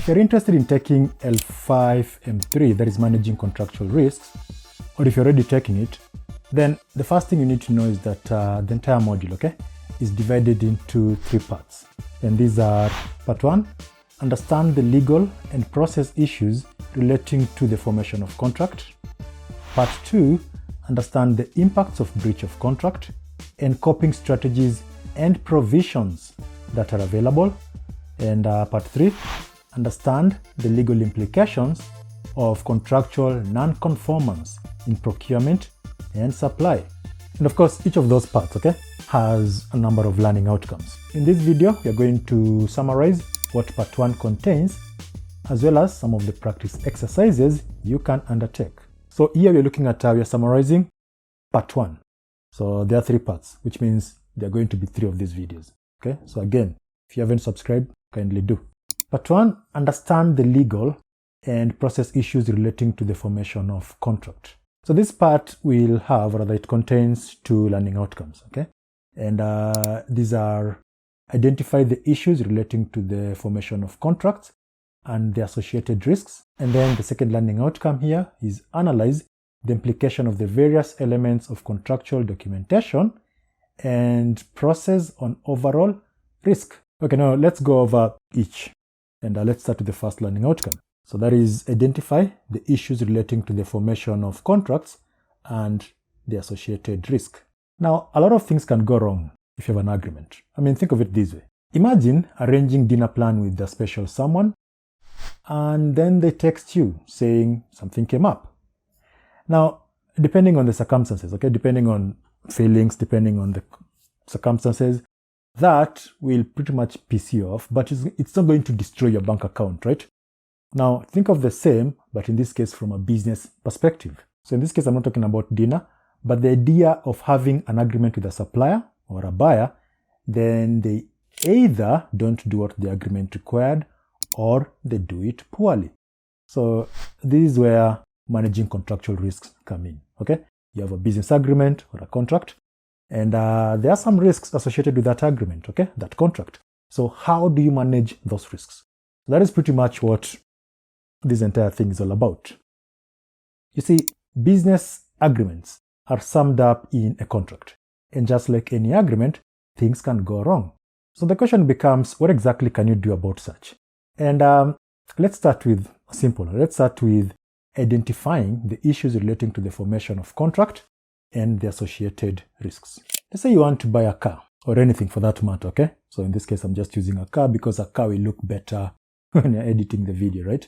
If you're interested in taking L5M3, that is managing contractual risks, or if you're already taking it, then the first thing you need to know is that the entire module, okay, is divided into 3 parts. And these are part 1, understand the legal and process issues relating to the formation of contract. Part 2, understand the impacts of breach of contract and coping strategies and provisions that are available. And part 3, understand the legal implications of contractual nonconformance in procurement and supply. And of course, each of those parts, okay, has a number of learning outcomes. In this video, we are going to summarize what part 1 contains, as well as some of the practice exercises you can undertake. So here we are looking at, we are summarizing part 1. So there are 3 parts, which means there are going to be 3 of these videos. Okay, so again, if you haven't subscribed, kindly do. Part 1, understand the legal and process issues relating to the formation of contract. So this part will have, or rather it contains 2 learning outcomes, okay? And these are identify the issues relating to the formation of contracts and the associated risks. And then the second learning outcome here is analyze the implication of the various elements of contractual documentation and process on overall risk. Okay, now let's go over each. And let's start with the first learning outcome. So that is identify the issues relating to the formation of contracts and the associated risk. Now, a lot of things can go wrong if you have an agreement. I mean, think of it this way. Imagine arranging dinner plan with a special someone, and then they text you saying something came up. Now, depending on the circumstances, okay, depending on feelings, depending on the circumstances, that will pretty much piss you off, but it's not going to destroy your bank account, right? Now, think of the same, but in this case from a business perspective. So in this case, I'm not talking about dinner, but the idea of having an agreement with a supplier or a buyer, then they either don't do what the agreement required or they do it poorly. So this is where managing contractual risks come in, okay? You have a business agreement or a contract, and there are some risks associated with that agreement, okay, that contract. So how do you manage those risks? That is pretty much what this entire thing is all about. You see, business agreements are summed up in a contract. And just like any agreement, things can go wrong. So the question becomes, what exactly can you do about such? And let's start with simple. Let's start with identifying the issues relating to the formation of contract and the associated risks. Let's say you want to buy a car, or anything for that matter, okay? So in this case, I'm just using a car because a car will look better when you're editing the video, right?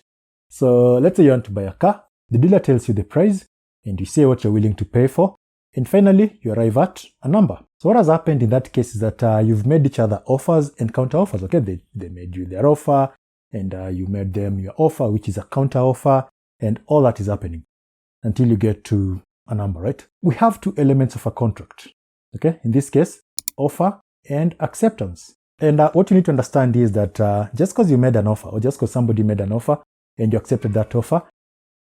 So let's say you want to buy a car. The dealer tells you the price, and you say what you're willing to pay for. And finally, you arrive at a number. So what has happened in that case is that you've made each other offers and counter offers, okay? They made you their offer, and you made them your offer, which is a counter offer, and all that is happening until you get to a number, right? We have 2 elements of a contract, okay? In this case, offer and acceptance. And what you need to understand is that just because you made an offer, or just because somebody made an offer and you accepted that offer,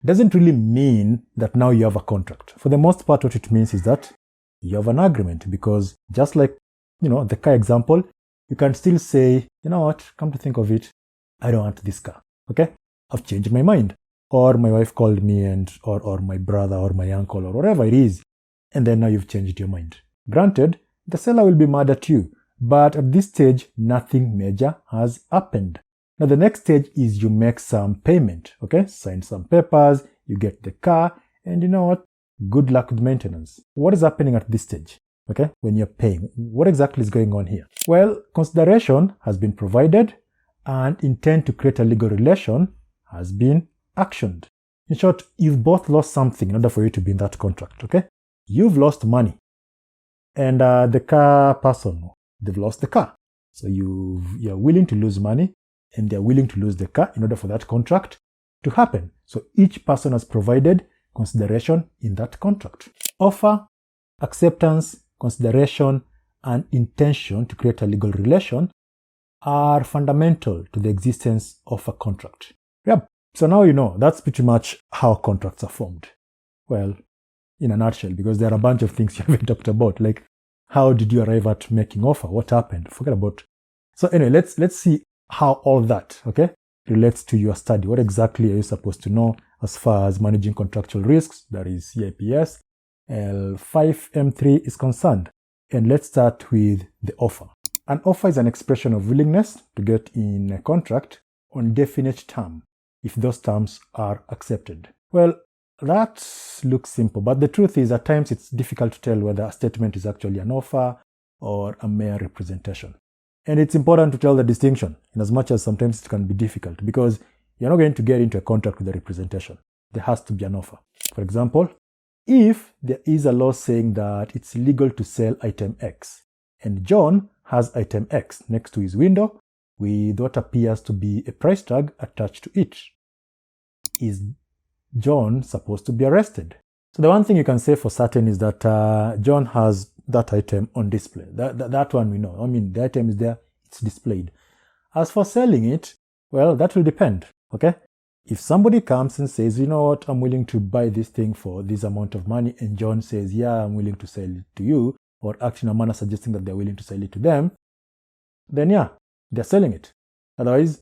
doesn't really mean that now you have a contract. For the most part, what it means is that you have an agreement, because just like, you know, the car example, you can still say, you know what, come to think of it, I don't want this car, okay? I've changed my mind. Or my wife called me, and or my brother or my uncle or whatever it is, and then now you've changed your mind. Granted, the seller will be mad at you, but at this stage, nothing major has happened. Now the next stage is you make some payment, okay? Sign some papers, you get the car, and you know what? Good luck with maintenance. What is happening at this stage, okay? When you're paying, what exactly is going on here? Well, consideration has been provided, and intent to create a legal relation has been actioned. In short, you've both lost something in order for you to be in that contract, okay? You've lost money, and the car person, they've lost the car. So you're willing to lose money, and they're willing to lose the car in order for that contract to happen. So each person has provided consideration in that contract. Offer, acceptance, consideration, and intention to create a legal relation are fundamental to the existence of a contract. Yep. So now you know, that's pretty much how contracts are formed. Well, in a nutshell, because there are a bunch of things you haven't talked about, like how did you arrive at making offer? What happened? Forget about. So anyway, let's see how all that, okay, relates to your study. What exactly are you supposed to know as far as managing contractual risks, that is CIPS L5M3 is concerned? And let's start with the offer. An offer is an expression of willingness to get in a contract on definite term if those terms are accepted. Well, that looks simple, but the truth is at times it's difficult to tell whether a statement is actually an offer or a mere representation. And it's important to tell the distinction, in as much as sometimes it can be difficult, because you're not going to get into a contract with a representation. There has to be an offer. For example, if there is a law saying that it's legal to sell item X, and John has item X next to his window with what appears to be a price tag attached to it, is John supposed to be arrested? So the one thing you can say for certain is that John has that item on display. That one we know. I mean, the item is there, it's displayed. As for selling it, well, that will depend, okay? If somebody comes and says, you know what, I'm willing to buy this thing for this amount of money, and John says, yeah, I'm willing to sell it to you, or acting a manner suggesting that they're willing to sell it to them, then yeah, they're selling it. Otherwise,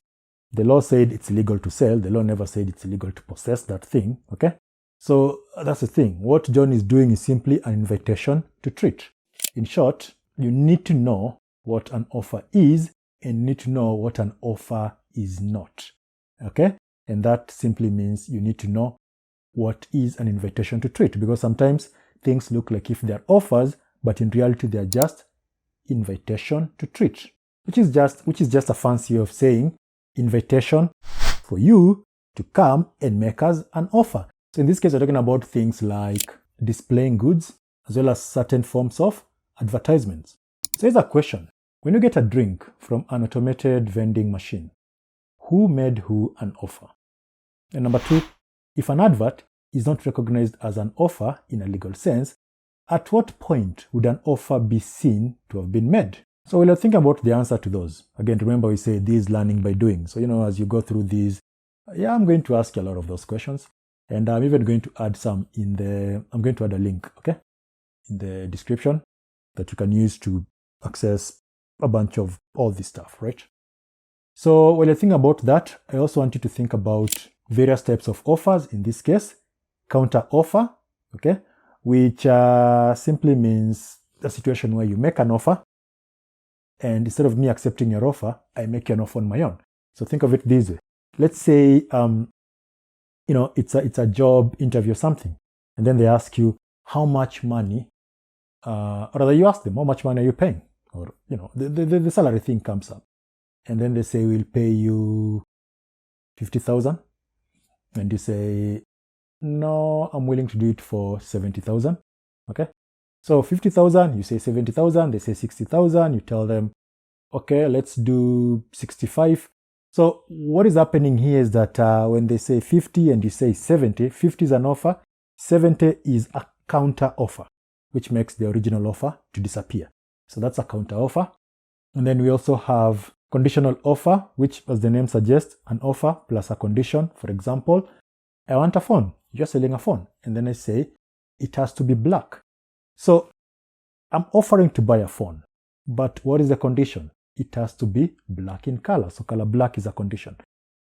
the law said it's illegal to sell. The law never said it's illegal to possess that thing, okay? So that's the thing. What John is doing is simply an invitation to treat. In short, you need to know what an offer is and need to know what an offer is not, okay? And that simply means you need to know what is an invitation to treat, because sometimes things look like if they're offers, but in reality they're just invitation to treat, which is just a fancy way of saying invitation for you to come and make us an offer. So in this case, we're talking about things like displaying goods as well as certain forms of advertisements. So here's a question. When you get a drink from an automated vending machine, who made who an offer? And number two, if an advert is not recognized as an offer in a legal sense, at what point would an offer be seen to have been made? So we'll think about the answer to those. Again, remember we say this is learning by doing. So, as you go through these, I'm going to ask you a lot of those questions. And I'm even going to add some I'm going to add a link, okay, in the description that you can use to access a bunch of all this stuff, right? So when you think about that, I also want you to think about various types of offers. In this case, counter offer, okay, which simply means a situation where you make an offer, and instead of me accepting your offer, I make you an offer on my own. So think of it this way. Let's say, it's a job interview or something. And then they ask you how much money, or rather you ask them, how much money are you paying? Or, the salary thing comes up. And then they say, we'll pay you 50,000. And you say, no, I'm willing to do it for 70,000. Okay. So 50,000, you say 70,000, they say 60,000, you tell them, okay, let's do 65. So what is happening here is that when they say 50 and you say 70, 50 is an offer, 70 is a counter offer, which makes the original offer to disappear. So that's a counter offer. And then we also have conditional offer, which, as the name suggests, an offer plus a condition. For example, I want a phone. You're selling a phone. And then I say, it has to be black. So I'm offering to buy a phone, but what is the condition? It has to be black in color. So color black is a condition.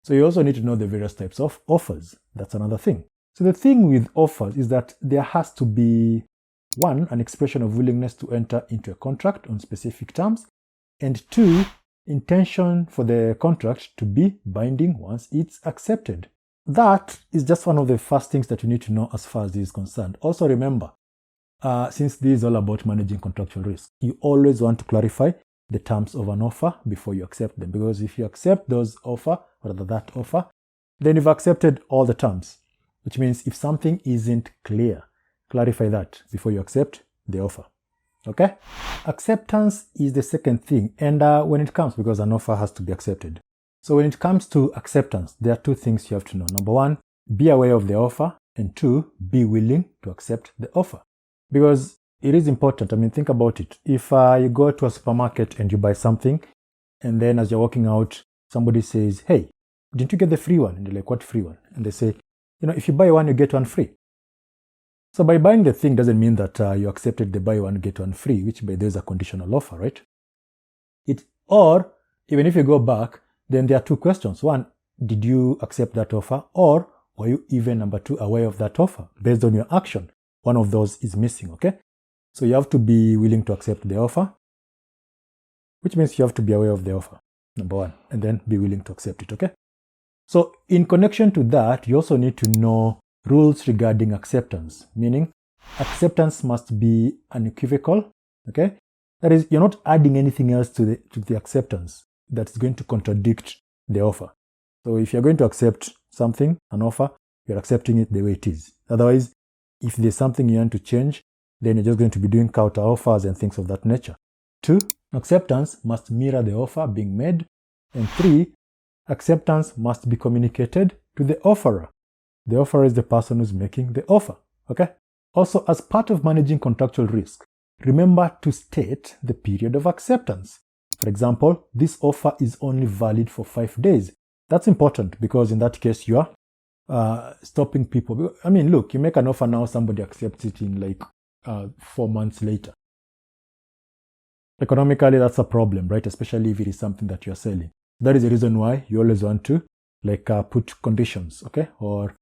So you also need to know the various types of offers. That's another thing. So the thing with offers is that there has to be, one, an expression of willingness to enter into a contract on specific terms, and two, intention for the contract to be binding once it's accepted. That is just one of the first things that you need to know as far as this is concerned. Also remember, since this is all about managing contractual risk, you always want to clarify the terms of an offer before you accept them. Because if you accept those offer, or rather that offer, then you've accepted all the terms. Which means if something isn't clear, clarify that before you accept the offer. Okay? Acceptance is the second thing. And when it comes, because an offer has to be accepted. So when it comes to acceptance, there are two things you have to know. Number one, be aware of the offer. And two, be willing to accept the offer. Because it is important. I mean, think about it. If you go to a supermarket and you buy something, and then as you're walking out, somebody says, hey, didn't you get the free one? And you're like, what free one? And they say, if you buy one, you get one free. So by buying the thing doesn't mean that you accepted the buy one, get one free, which by there's a conditional offer, right? Or even if you go back, then there are two questions. One, did you accept that offer, or were you even, number two, aware of that offer? Based on your action, one of those is missing, okay? So you have to be willing to accept the offer, which means you have to be aware of the offer, number one, and then be willing to accept it, okay? So in connection to that, you also need to know rules regarding acceptance, meaning acceptance must be unequivocal, okay? That is, you're not adding anything else to the acceptance that's going to contradict the offer. So if you're going to accept something, an offer, you're accepting it the way it is. Otherwise, if there's something you want to change, then you're just going to be doing counter offers and things of that nature. 2, acceptance must mirror the offer being made. And 3, acceptance must be communicated to the offerer. The offerer is the person who's making the offer, okay? Also, as part of managing contractual risk, remember to state the period of acceptance. For example, this offer is only valid for 5 days. That's important because in that case, you are stopping people. I mean, look, you make an offer now, somebody accepts it in like 4 months later. Economically, that's a problem, right? Especially if it is something that you're selling. That is the reason why you always want to like put conditions, okay? Or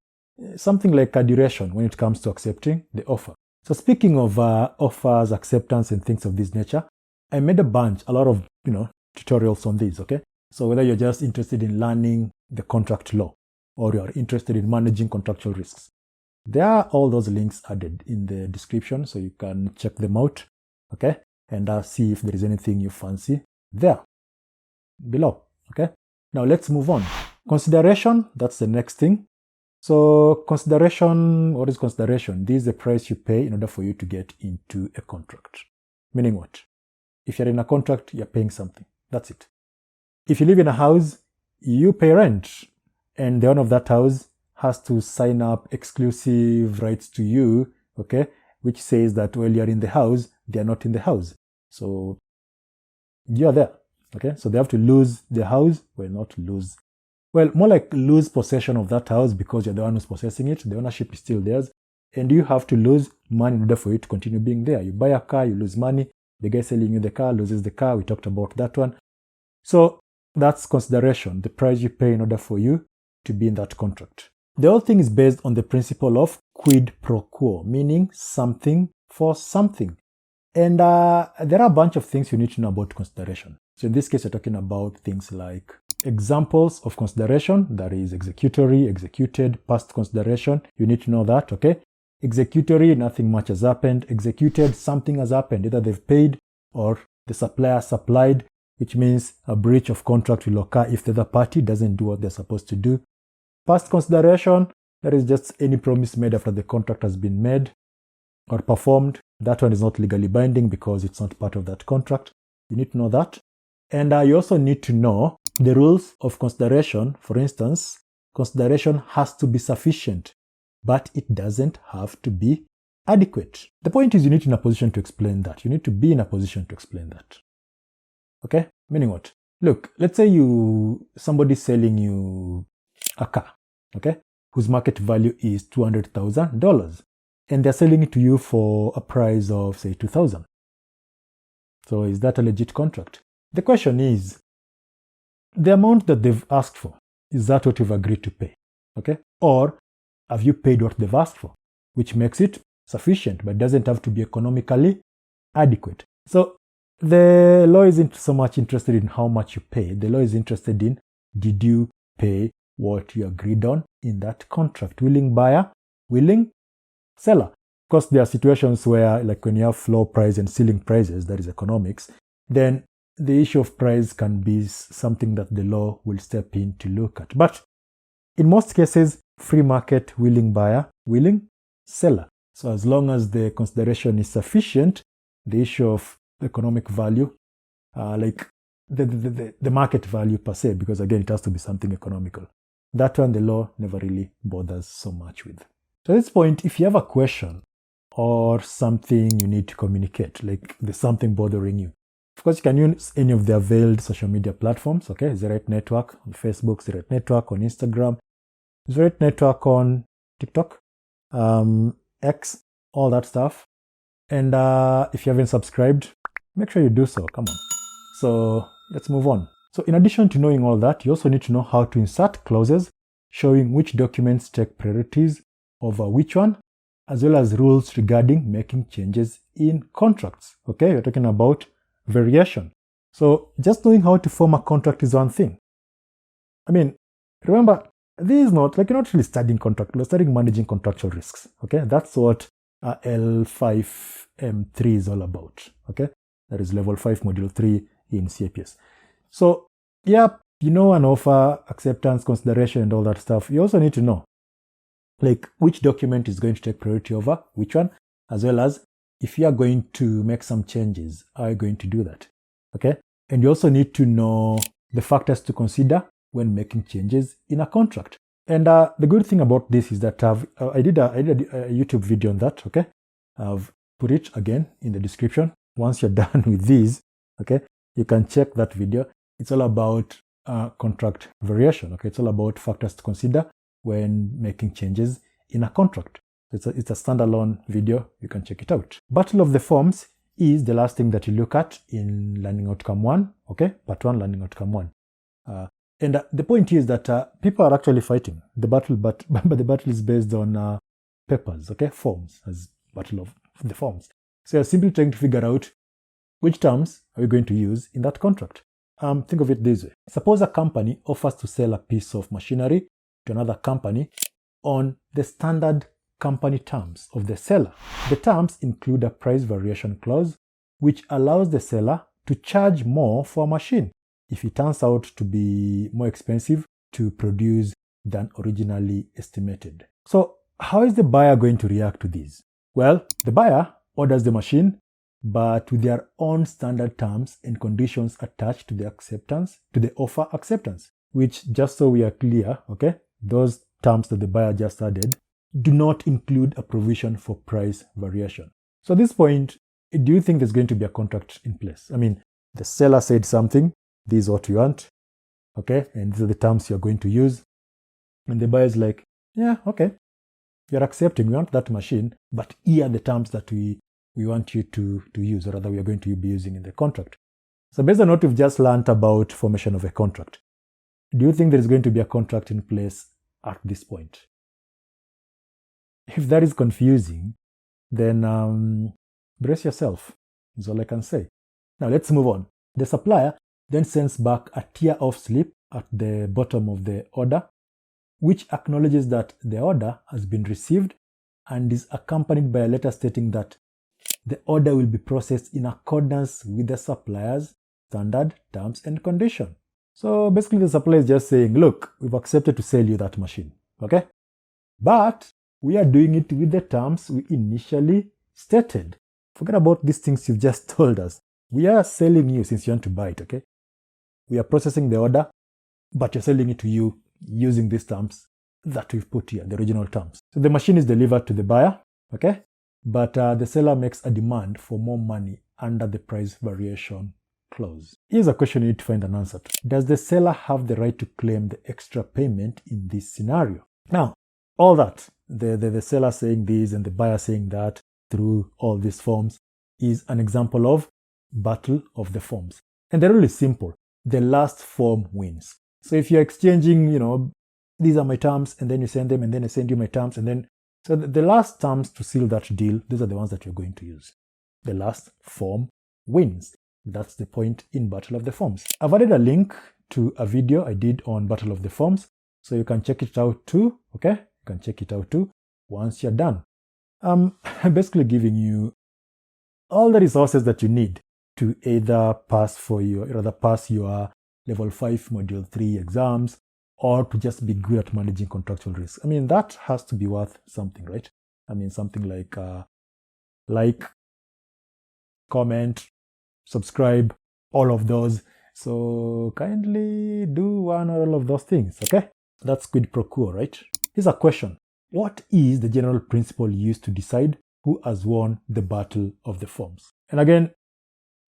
something like a duration when it comes to accepting the offer. So speaking of offers, acceptance, and things of this nature, I made a lot of, tutorials on these, okay? So whether you're just interested in learning the contract law or you're interested in managing contractual risks, there are all those links added in the description, so you can check them out, okay? And see if there is anything you fancy there below, okay? Now let's move on. Consideration, that's the next thing. So consideration, what is consideration? This is the price you pay in order for you to get into a contract. Meaning what? If you're in a contract, you're paying something. That's it. If you live in a house, you pay rent, and the owner of that house has to sign up exclusive rights to you, okay, which says that while you're in the house, they are not in the house. So you're there, okay? So they have to lose the house, more like lose possession of that house because you're the one who's possessing it. The ownership is still theirs, and you have to lose money in order for you to continue being there. You buy a car, you lose money. The guy selling you the car loses the car. We talked about that one. So that's consideration, the price you pay in order for you to be in that contract. The whole thing is based on the principle of quid pro quo, meaning something for something. And there are a bunch of things you need to know about consideration. So in this case, we're talking about things like examples of consideration, that is executory, executed, past consideration. You need to know that, okay? Executory, nothing much has happened. Executed, something has happened. Either they've paid or the supplier supplied, which means a breach of contract will occur if the other party doesn't do what they're supposed to do. Past consideration, that is just any promise made after the contract has been made or performed. That one is not legally binding because it's not part of that contract. You need to know that. And you also need to know the rules of consideration. For instance, consideration has to be sufficient, but it doesn't have to be adequate. The point is you need to be in a position to explain that. You need to be in a position to explain that. Okay? Meaning what? Look, let's say somebody's selling you a car, okay, whose market value is $200,000, and they're selling it to you for a price of, say, $2,000. So is that a legit contract? The question is, the amount that they've asked for, is that what you've agreed to pay? Okay? Or have you paid what they've asked for? Which makes it sufficient, but doesn't have to be economically adequate. So the law isn't so much interested in how much you pay. The law is interested in, did you pay what you agreed on in that contract? Willing buyer, willing seller. Of course, there are situations where, like when you have floor price and ceiling prices, that is economics, then the issue of price can be something that the law will step in to look at. But in most cases, free market, willing buyer, willing seller. So as long as the consideration is sufficient, the issue of economic value, like the market value per se, because again, it has to be something economical. That one, the law never really bothers so much with. So at this point, if you have a question or something you need to communicate, like there's something bothering you, of course, you can use any of the availed social media platforms, okay? Zerite Network on Facebook, Zerite Network on Instagram, Zerite Network on TikTok, X, all that stuff. And if you haven't subscribed, make sure you do so. Come on. So let's move on. So in addition to knowing all that, you also need to know how to insert clauses showing which documents take priorities over which one, as well as rules regarding making changes in contracts. Okay, we're talking about variation. So just knowing how to form a contract is one thing. I mean, remember, this is not like you're not really studying contract, you're studying managing contractual risks. Okay, that's what L5M3 is all about. Okay, that is level 5, module 3 in CIPS. So, yeah, you know, an offer, acceptance, consideration, and all that stuff. You also need to know, like, which document is going to take priority over which one, as well as if you are going to make some changes, how are you going to do that? Okay, and you also need to know the factors to consider when making changes in a contract. And the good thing about this is that I did a YouTube video on that. Okay, I've put it again in the description. Once you're done with these, okay, you can check that video. It's all about contract variation. Okay, it's all about factors to consider when making changes in a contract. It's a standalone video. You can check it out. Battle of the Forms is the last thing that you look at in Learning Outcome 1. Okay, Part 1, Learning Outcome 1. And the point is that people are actually fighting the battle, but the battle is based on papers, okay, forms, as Battle of the Forms. So you're simply trying to figure out which terms are we going to use in that contract. Think of it this way. Suppose a company offers to sell a piece of machinery to another company on the standard company terms of the seller. The terms include a price variation clause, which allows the seller to charge more for a machine if it turns out to be more expensive to produce than originally estimated. So how is the buyer going to react to this? Well, the buyer orders the machine, but with their own standard terms and conditions attached to the offer acceptance, which, just so we are clear, okay, those terms that the buyer just added do not include a provision for price variation. So at this point, do you think there's going to be a contract in place? I mean, the seller said something, this is what you want, okay, and these are the terms you're going to use. And the buyer is like, yeah, okay, you're accepting, we want that machine, but here are the terms that we want you to use, or rather we are going to be using in the contract. So based on what we've just learned about formation of a contract, do you think there is going to be a contract in place at this point? If that is confusing, then brace yourself, is all I can say. Now let's move on. The supplier then sends back a tear-off slip at the bottom of the order, which acknowledges that the order has been received and is accompanied by a letter stating that the order will be processed in accordance with the supplier's standard terms and conditions. So basically the supplier is just saying, look, we've accepted to sell you that machine, okay? But we are doing it with the terms we initially stated. Forget about these things you've just told us. We are selling you since you want to buy it, okay? We are processing the order, but you're selling it to you using these terms that we've put here, the original terms. So the machine is delivered to the buyer, okay? But the seller makes a demand for more money under the price variation clause. Here's a question you need to find an answer to. Does the seller have the right to claim the extra payment in this scenario? Now, all that, the seller saying this and the buyer saying that through all these forms is an example of battle of the forms. And the rule is simple. The last form wins. So if you're exchanging, these are my terms, and then you send them, and then I send you my terms, and then, so the last terms to seal that deal, these are the ones that you're going to use. The last form wins. That's the point in Battle of the Forms. I've added a link to a video I did on Battle of the Forms, so you can check it out too, okay? You can check it out too once you're done. I'm basically giving you all the resources that you need to either pass your level 5 module 3 exams, or to just be good at managing contractual risk. I mean, that has to be worth something, right? I mean, something like, comment, subscribe, all of those. So kindly do one or all of those things, okay? That's quid pro quo, right? Here's a question. What is the general principle used to decide who has won the Battle of the Forms? And again,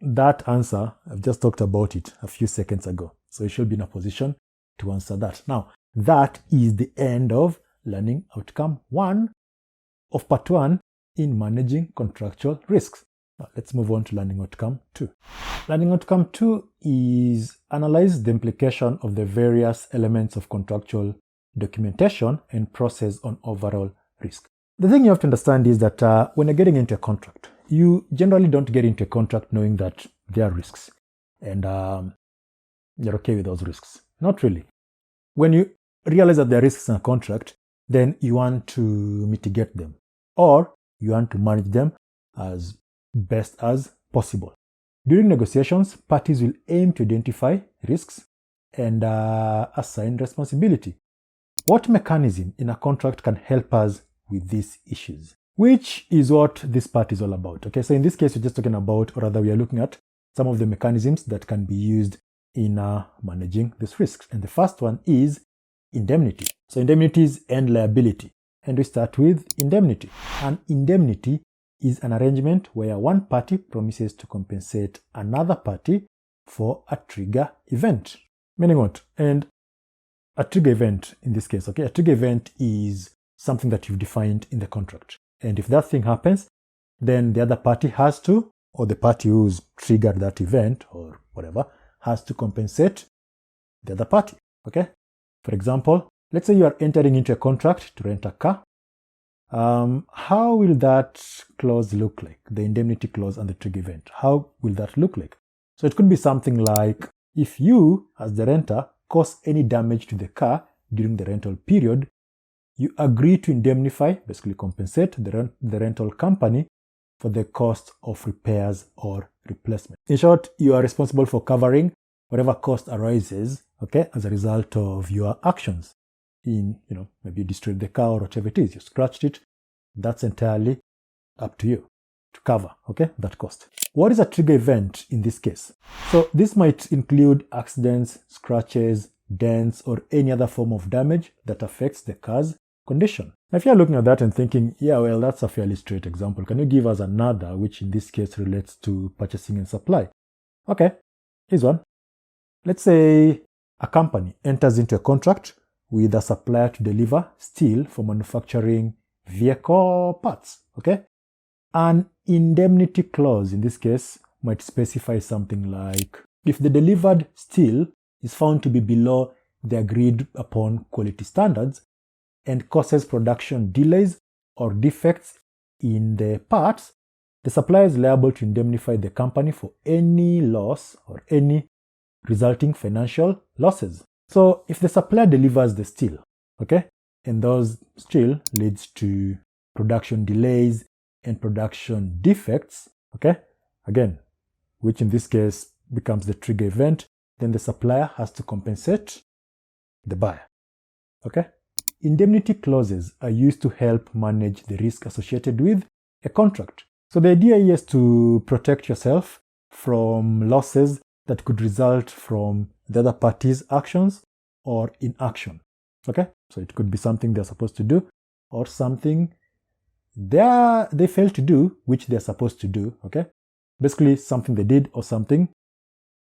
that answer, I've just talked about it a few seconds ago. So you should be in a position to answer that. Now, that is the end of Learning Outcome 1 of Part 1 in Managing Contractual Risks. Now, let's move on to learning outcome 2. Learning outcome 2 is analyze the implication of the various elements of contractual documentation and process on overall risk. The thing you have to understand is that when you're getting into a contract, you generally don't get into a contract knowing that there are risks and you're okay with those risks. Not really. When you realize that there are risks in a contract, then you want to mitigate them or you want to manage them as best as possible. During negotiations, parties will aim to identify risks and assign responsibility. What mechanism in a contract can help us with these issues? Which is what this part is all about. Okay, so in this case, we're just talking about, or rather we are looking at some of the mechanisms that can be used in managing these risks. And the first one is indemnity. So indemnities and liability. And we start with indemnity. An indemnity is an arrangement where one party promises to compensate another party for a trigger event. Meaning what? And a trigger event in this case, okay? A trigger event is something that you've defined in the contract. And if that thing happens, then the other party has to, or the party who's triggered that event or whatever, has to compensate the other party, okay? For example, let's say you are entering into a contract to rent a car. How will that clause look like? The indemnity clause and the trigger event. How will that look like? So it could be something like, if you, as the renter, cause any damage to the car during the rental period, you agree to indemnify, basically compensate the rental company for the cost of repairs or replacement. In short, you are responsible for covering whatever cost arises, okay, as a result of your actions. Maybe you destroyed the car or whatever it is, you scratched it. That's entirely up to you to cover, okay, that cost. What is a trigger event in this case? So this might include accidents, scratches, dents, or any other form of damage that affects the car's condition. Now, if you're looking at that and thinking, yeah, well, that's a fairly straight example, can you give us another, which in this case relates to purchasing and supply? Okay, here's one. Let's say a company enters into a contract with a supplier to deliver steel for manufacturing vehicle parts, okay? An indemnity clause in this case might specify something like, if the delivered steel is found to be below the agreed upon quality standards and causes production delays or defects in the parts, the supplier is liable to indemnify the company for any loss or any resulting financial losses. So if the supplier delivers the steel, okay, and those steel leads to production delays and production defects, okay, again, which in this case becomes the trigger event, then the supplier has to compensate the buyer, okay? Indemnity clauses are used to help manage the risk associated with a contract. So the idea here is to protect yourself from losses that could result from the other party's actions or inaction, okay? So it could be something they're supposed to do or something they failed to do, which they're supposed to do, okay? Basically something they did or something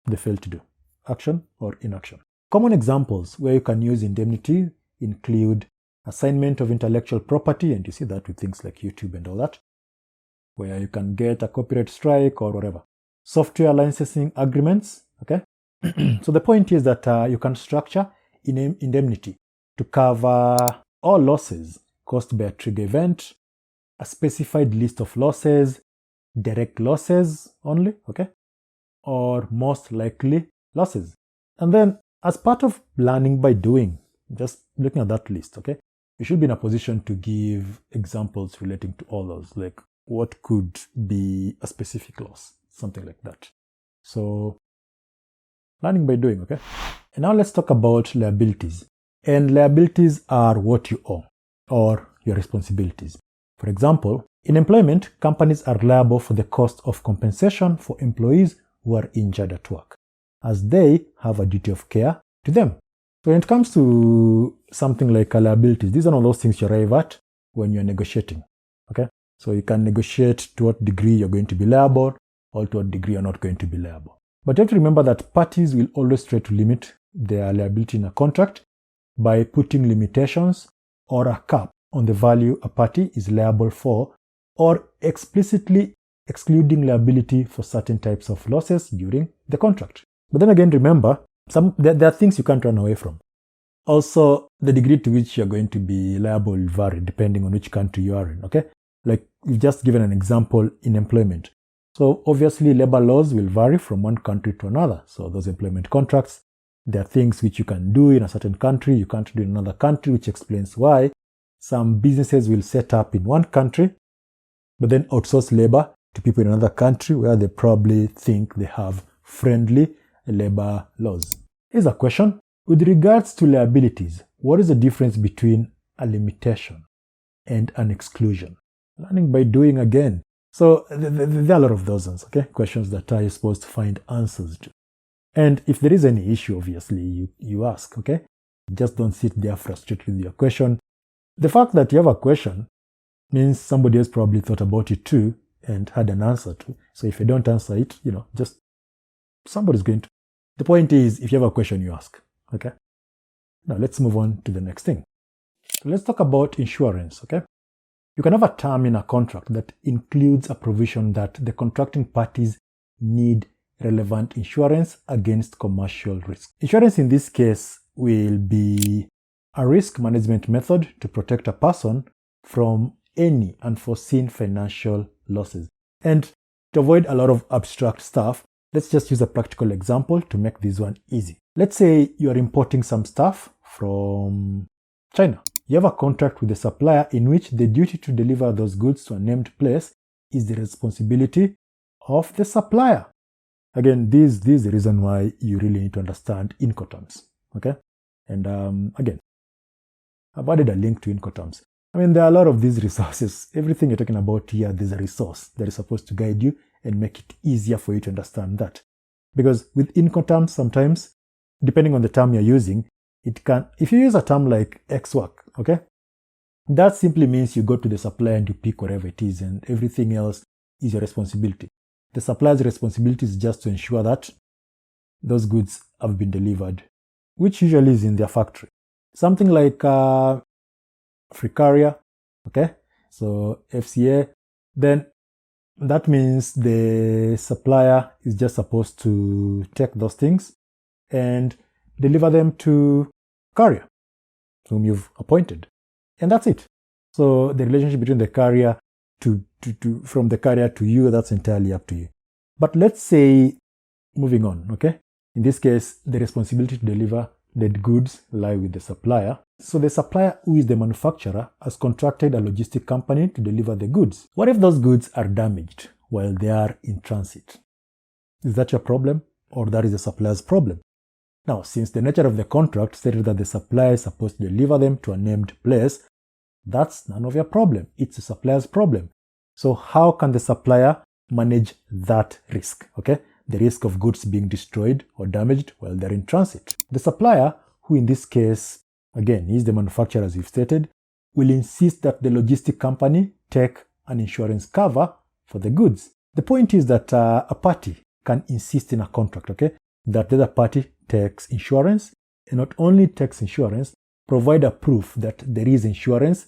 they failed to do, action or inaction. Common examples where you can use indemnity include assignment of intellectual property, and you see that with things like YouTube and all that, where you can get a copyright strike or whatever. Software licensing agreements, okay? So the point is that you can structure indemnity to cover all losses caused by a trigger event, a specified list of losses, direct losses only, okay? Or most likely losses. And then as part of learning by doing, just looking at that list, okay, you should be in a position to give examples relating to all those, like what could be a specific loss, something like that. So learning by doing, okay? And now let's talk about liabilities. And liabilities are what you owe or your responsibilities. For example, in employment, companies are liable for the cost of compensation for employees who are injured at work, as they have a duty of care to them. So when it comes to something like liabilities, these are all those things you arrive at when you're negotiating, okay? So you can negotiate to what degree you're going to be liable or to what degree you're not going to be liable. But you have to remember that parties will always try to limit their liability in a contract by putting limitations or a cap on the value a party is liable for, or explicitly excluding liability for certain types of losses during the contract. But then again, remember, there are things you can't run away from. Also, the degree to which you're going to be liable will vary depending on which country you are in, okay? Like, we've just given an example in employment. So obviously, labor laws will vary from one country to another. So those employment contracts, there are things which you can do in a certain country, you can't do in another country, which explains why some businesses will set up in one country, but then outsource labor to people in another country where they probably think they have friendly labor laws. Here's a question. With regards to liabilities, what is the difference between a limitation and an exclusion? Learning by doing again. So there are a lot of those ones, okay? Questions that you're supposed to find answers to. And if there is any issue, obviously, you ask, okay? Just don't sit there frustrated with your question. The fact that you have a question means somebody else probably thought about it too and had an answer to. So if you don't answer it, just somebody's going to. The point is, if you have a question, you ask. Okay. Now let's move on to the next thing. So let's talk about insurance. Okay. You can have a term in a contract that includes a provision that the contracting parties need relevant insurance against commercial risk. Insurance in this case will be a risk management method to protect a person from any unforeseen financial losses. And to avoid a lot of abstract stuff, let's just use a practical example to make this one easy. Let's say you are importing some stuff from China. You have a contract with the supplier in which the duty to deliver those goods to a named place is the responsibility of the supplier. Again, this is the reason why you really need to understand Incoterms. Okay? And again, I've added a link to Incoterms. I mean, there are a lot of these resources. Everything you're talking about here, there's a resource that is supposed to guide you and make it easier for you to understand that. Because with Incoterms, sometimes, depending on the term you're using, it can, if you use a term like X work, okay, that simply means you go to the supplier and you pick whatever it is, and everything else is your responsibility. The supplier's responsibility is just to ensure that those goods have been delivered, which usually is in their factory. Something like free carrier, okay, so FCA, then that means the supplier is just supposed to take those things and deliver them to carrier whom you've appointed, and that's it. So the relationship between the carrier from the carrier to you, that's entirely up to you. But let's say, moving on, okay, in this case, the responsibility to deliver the goods lie with the supplier. So the supplier, who is the manufacturer, has contracted a logistic company to deliver the goods. What if those goods are damaged while they are in transit? Is that your problem, or that is the supplier's problem? Now, since the nature of the contract stated that the supplier is supposed to deliver them to a named place, that's none of your problem. It's the supplier's problem. So how can the supplier manage that risk? Okay, the risk of goods being destroyed or damaged while they're in transit. The supplier, who in this case, again, is the manufacturer as you've stated, will insist that the logistic company take an insurance cover for the goods. The point is that a party can insist in a contract, okay, that the other party takes insurance, and not only takes insurance, provide a proof that there is insurance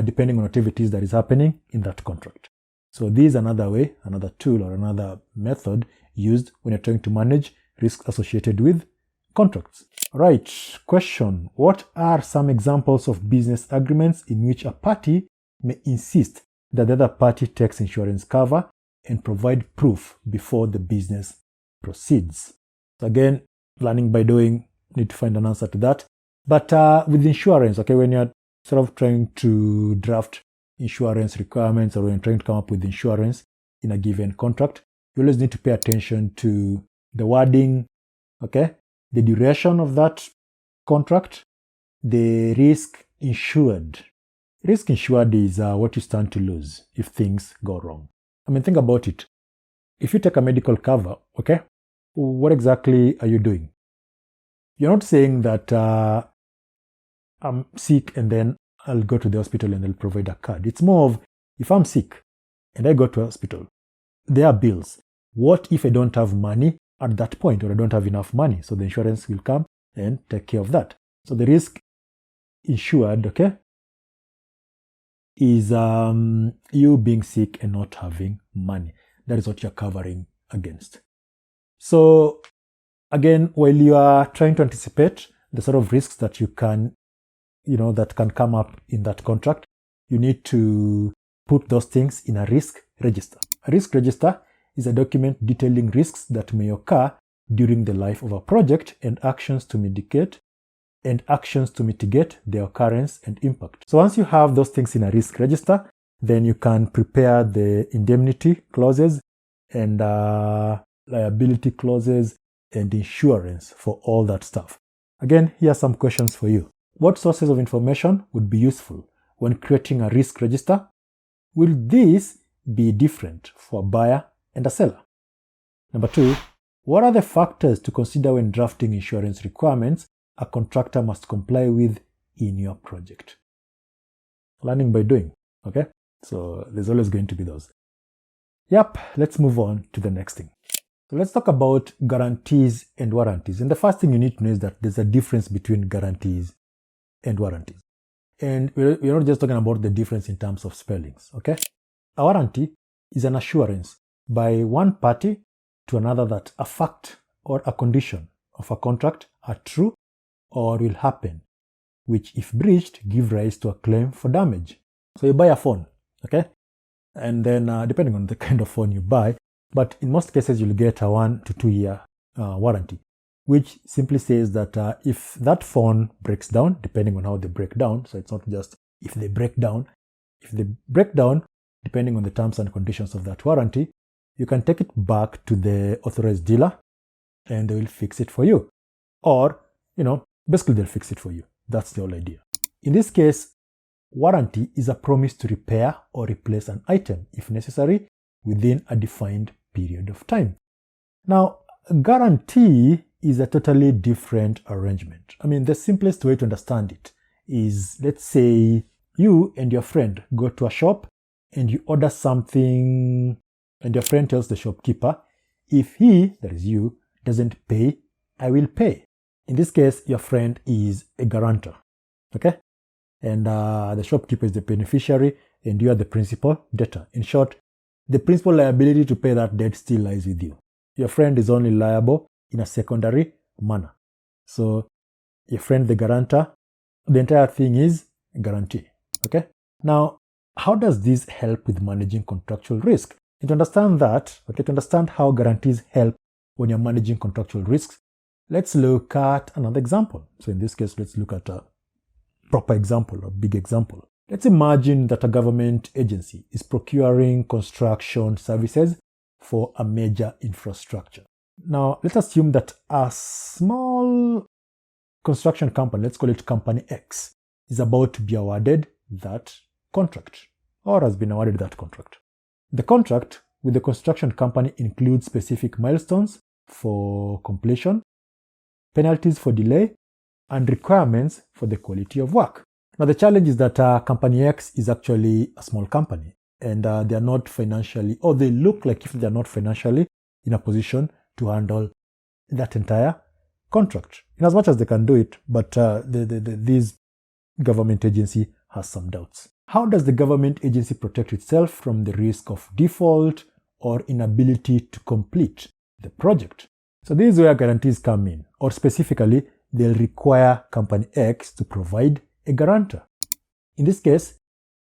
depending on whatever it is that is happening in that contract. So this is another way, another tool, or another method used when you're trying to manage risks associated with contracts. All right, question. What are some examples of business agreements in which a party may insist that the other party takes insurance cover and provide proof before the business proceeds? So again, learning by doing, need to find an answer to that. But with insurance, okay, when you're sort of trying to draft insurance requirements, or when you're trying to come up with insurance in a given contract, you always need to pay attention to the wording, okay, the duration of that contract, the risk insured. Risk insured is what you stand to lose if things go wrong. I mean, think about it. If you take a medical cover, okay, what exactly are you doing? You're not saying that I'm sick and then I'll go to the hospital and they'll provide a card. It's more of, if I'm sick and I go to a hospital, there are bills. What if I don't have money at that point, or I don't have enough money? So the insurance will come and take care of that. So the risk insured, okay, is you being sick and not having money. that is what you're covering against. So again, while you are trying to anticipate the sort of risks that you can, that can come up in that contract, you need to put those things in a risk register. A risk register is a document detailing risks that may occur during the life of a project and actions to mitigate their occurrence and impact. So once you have those things in a risk register, then you can prepare the indemnity clauses and liability clauses and insurance for all that stuff. Again, here are some questions for you. What sources of information would be useful when creating a risk register? Will this be different for a buyer and a seller? Number 2, what are the factors to consider when drafting insurance requirements a contractor must comply with in your project? Learning by doing, okay? So there's always going to be those. Yep, let's move on to the next thing. So let's talk about guarantees and warranties. And the first thing you need to know is that there's a difference between guarantees and warranties. And we're not just talking about the difference in terms of spellings, okay? A warranty is an assurance by one party to another that a fact or a condition of a contract are true or will happen, which if breached give rise to a claim for damage. So you buy a phone, okay? And then depending on the kind of phone you buy, but in most cases you'll get a 1 to 2 year warranty, which simply says that if that phone breaks down, depending on how they break down, so it's not just if they break down, depending on the terms and conditions of that warranty, you can take it back to the authorized dealer and they will fix it for you. Or, basically they'll fix it for you. That's the whole idea. In this case, warranty is a promise to repair or replace an item, if necessary, within a defined period of time. Now, a guarantee is a totally different arrangement. I mean, the simplest way to understand it is, let's say you and your friend go to a shop and you order something and your friend tells the shopkeeper, if he, that is you, doesn't pay, I will pay. In this case, your friend is a guarantor, okay? And the shopkeeper is the beneficiary and you are the principal debtor. In short, the principal liability to pay that debt still lies with you. Your friend is only liable in a secondary manner. So your friend, the guarantor, the entire thing is a guarantee, okay? Now, how does this help with managing contractual risk? And to understand that, okay, to understand how guarantees help when you're managing contractual risks, let's look at another example. So in this case, let's look at a proper example, a big example. Let's imagine that a government agency is procuring construction services for a major infrastructure. Now, let's assume that a small construction company, let's call it Company X, is about to be awarded that contract or has been awarded that contract. The contract with the construction company includes specific milestones for completion, penalties for delay, and requirements for the quality of work. Now, the challenge is that Company X is actually a small company and they are not financially, or they look like if they are not financially in a position to handle that entire contract, in as much as they can do it, but this government agency has some doubts. How does the government agency protect itself from the risk of default or inability to complete the project? So this is where guarantees come in, or specifically, they'll require Company X to provide a guarantor. In this case,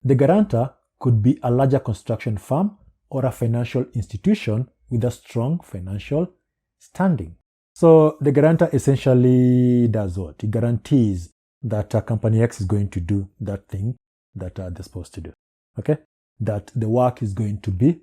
the guarantor could be a larger construction firm or a financial institution with a strong financial standing. So the guarantor essentially does what? It guarantees that Company X is going to do that thing that they're supposed to do. Okay? That the work is going to be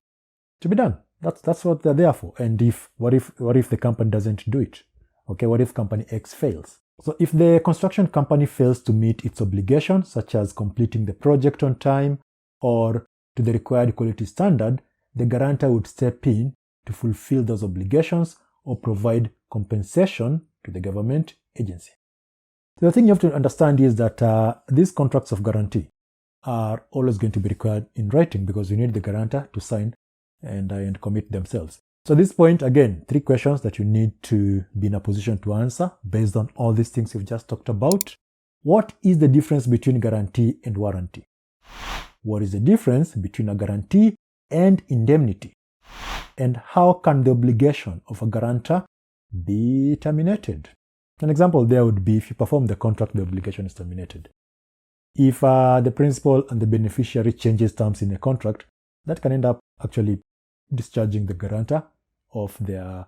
done. That's what they're there for. And what if the company doesn't do it? Okay, what if Company X fails? So if the construction company fails to meet its obligations, such as completing the project on time or to the required quality standard, the guarantor would step in to fulfill those obligations or provide compensation to the government agency. The thing you have to understand is that these contracts of guarantee are always going to be required in writing because you need the guarantor to sign and commit themselves. So at this point, again, 3 questions that you need to be in a position to answer based on all these things we've just talked about. What is the difference between guarantee and warranty? What is the difference between a guarantee and indemnity? And how can the obligation of a guarantor be terminated? An example there would be if you perform the contract, the obligation is terminated. If the principal and the beneficiary changes terms in a contract, that can end up actually discharging the guarantor of their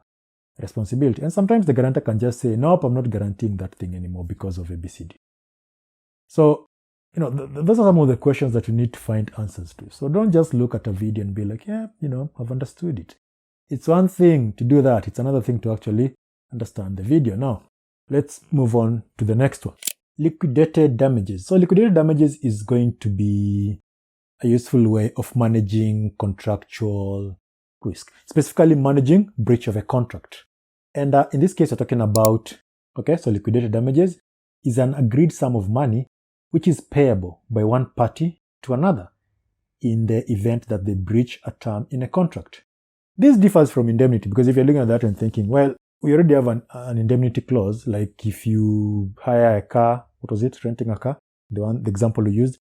responsibility. And sometimes the guarantor can just say, nope, I'm not guaranteeing that thing anymore because of ABCD. So, those are some of the questions that you need to find answers to. So don't just look at a video and be like, yeah, I've understood it. It's one thing to do that. It's another thing to actually understand the video. Now, let's move on to the next one. Liquidated damages. So liquidated damages is going to be a useful way of managing contractual risk, specifically managing breach of a contract. And in this case, we're talking about, so liquidated damages is an agreed sum of money which is payable by one party to another in the event that they breach a term in a contract. This differs from indemnity, because if you're looking at that and thinking, well, we already have an indemnity clause, like if you hire a car, renting a car, the example we used.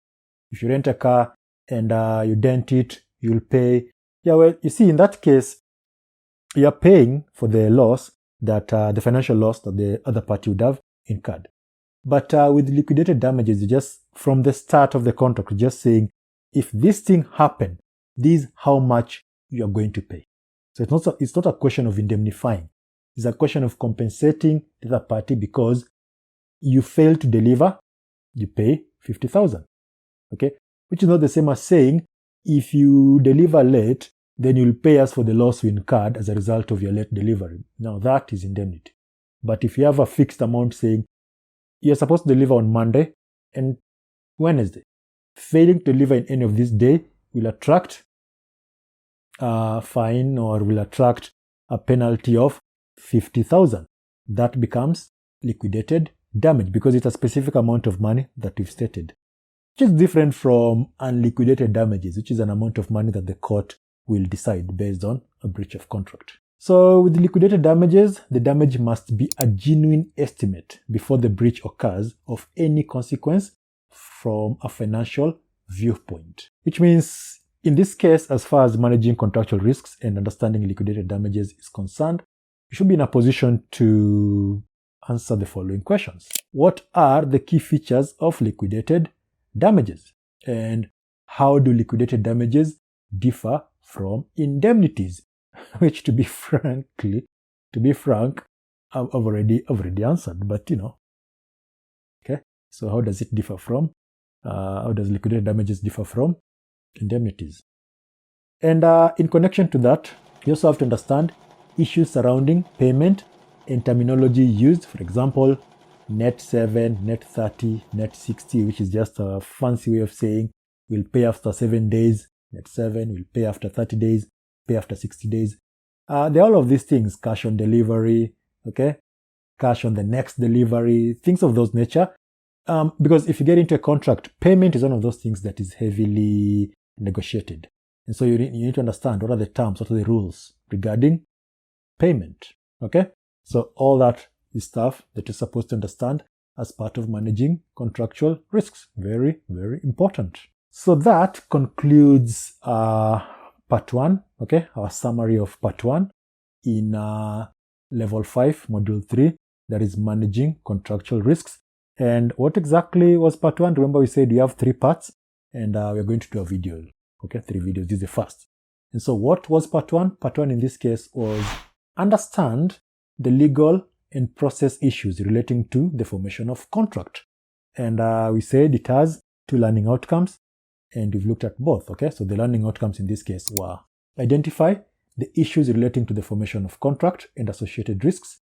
If you rent a car and you dent it, you'll pay. Yeah, well, you see, in that case, you're paying for the loss that the financial loss that the other party would have incurred. But with liquidated damages, you just, from the start of the contract, you're just saying, if this thing happened, this is how much you are going to pay. So it's not a question of indemnifying. It's a question of compensating the other party because you failed to deliver, you pay 50,000. Okay? Which is not the same as saying, if you deliver late, then you'll pay us for the loss we incurred as a result of your late delivery. Now that is indemnity. But if you have a fixed amount saying, you're supposed to deliver on Monday and Wednesday, failing to deliver in any of these days will attract a fine or will attract a penalty of 50,000. That becomes liquidated damage because it's a specific amount of money that we've stated, which is different from unliquidated damages, which is an amount of money that the court will decide based on a breach of contract. So with liquidated damages, the damage must be a genuine estimate before the breach occurs of any consequence from a financial viewpoint, which means in this case, as far as managing contractual risks and understanding liquidated damages is concerned, you should be in a position to answer the following questions. What are the key features of liquidated damages? And how do liquidated damages differ from indemnities? Which, to be frank, I've already answered, but Okay, so how does it differ from, how does liquidated damages differ from indemnities? And in connection to that, you also have to understand issues surrounding payment and terminology used. For example, net 7, net 30, net 60, which is just a fancy way of saying we'll pay after 7 days, net 7, we'll pay after 30 days, pay after 60 days. There are all of these things, cash on delivery, cash on the next delivery, things of those nature. Because if you get into a contract, payment is one of those things that is heavily negotiated. And so you need to understand what are the terms, what are the rules regarding payment. Okay? So all that is stuff that you're supposed to understand as part of managing contractual risks. Very, very important. So that concludes part 1, our summary of part 1 in level 5, module 3, that is managing contractual risks. And what exactly was part 1? Remember we said we have 3 parts and we're going to do a video. 3 videos. This is the first. And so what was part 1? Part 1 in this case was understand the legal and process issues relating to the formation of contract. And we said it has 2 learning outcomes, and we've looked at both. So the learning outcomes in this case were identify the issues relating to the formation of contract and associated risks.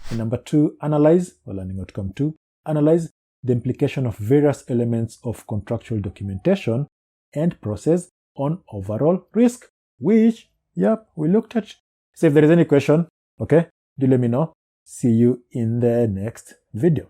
And number 2, analyze, or learning outcome 2, analyze the implication of various elements of contractual documentation and process on overall risk, which, we looked at. So if there is any question, do let me know. See you in the next video.